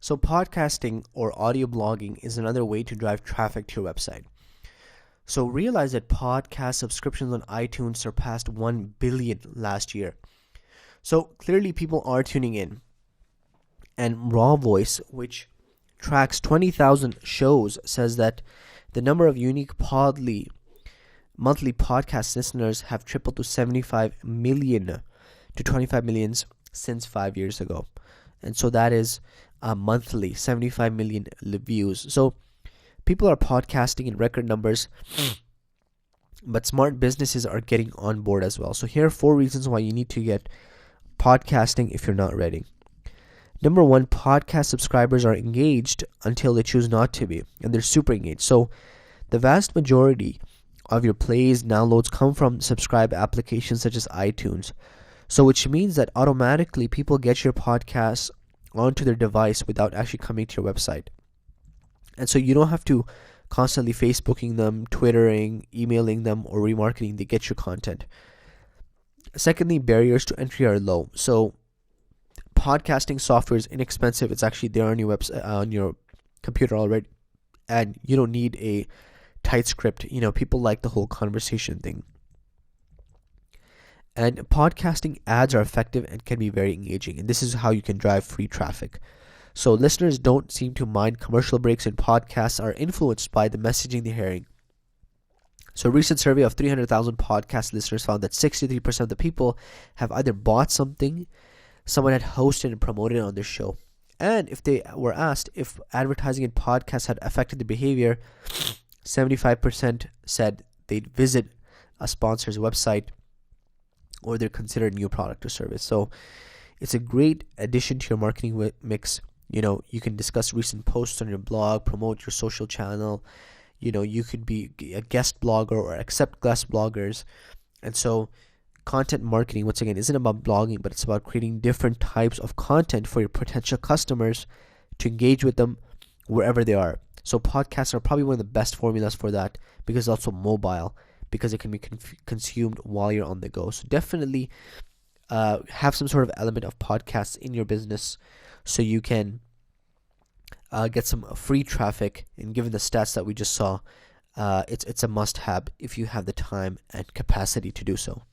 So, podcasting or audio blogging is another way to drive traffic to your website. So, realize that podcast subscriptions on iTunes surpassed 1 billion last year. So, clearly, people are tuning in. And Raw Voice, which tracks 20,000 shows, says that the number of unique monthly podcast listeners have tripled to 75 million to 25 millions since 5 years ago. And so that is monthly 75 million views. So people are podcasting in record numbers, but smart businesses are getting on board as well. So here are 4 reasons why you need to get podcasting if you're not ready. Number 1, podcast subscribers are engaged until they choose not to be, and they're super engaged. So the vast majority of your plays, downloads come from subscribe applications such as iTunes. So which means that automatically people get your podcasts onto their device without actually coming to your website. And so you don't have to constantly Facebooking them, Twittering, emailing them, or remarketing to get your content. Secondly, barriers to entry are low. So podcasting software is inexpensive. It's actually there on your website, on your computer already, and you don't need a tight script. People like the whole conversation thing. And podcasting ads are effective and can be very engaging, and this is how you can drive free traffic. So listeners don't seem to mind commercial breaks, and podcasts are influenced by the messaging they're hearing. So a recent survey of 300,000 podcast listeners found that 63% of the people have either bought something someone had hosted and promoted on their show. And if they were asked if advertising in podcasts had affected their behavior, 75% said they'd visit a sponsor's website or they're considered a new product or service. So it's a great addition to your marketing mix. You can discuss recent posts on your blog, promote your social channel. You could be a guest blogger or accept guest bloggers. And so content marketing, once again, isn't about blogging, but it's about creating different types of content for your potential customers to engage with them wherever they are. So podcasts are probably one of the best formulas for that, because it's also mobile, because it can be consumed while you're on the go. So definitely have some sort of element of podcasts in your business so you can get some free traffic. And given the stats that we just saw, it's a must-have if you have the time and capacity to do so.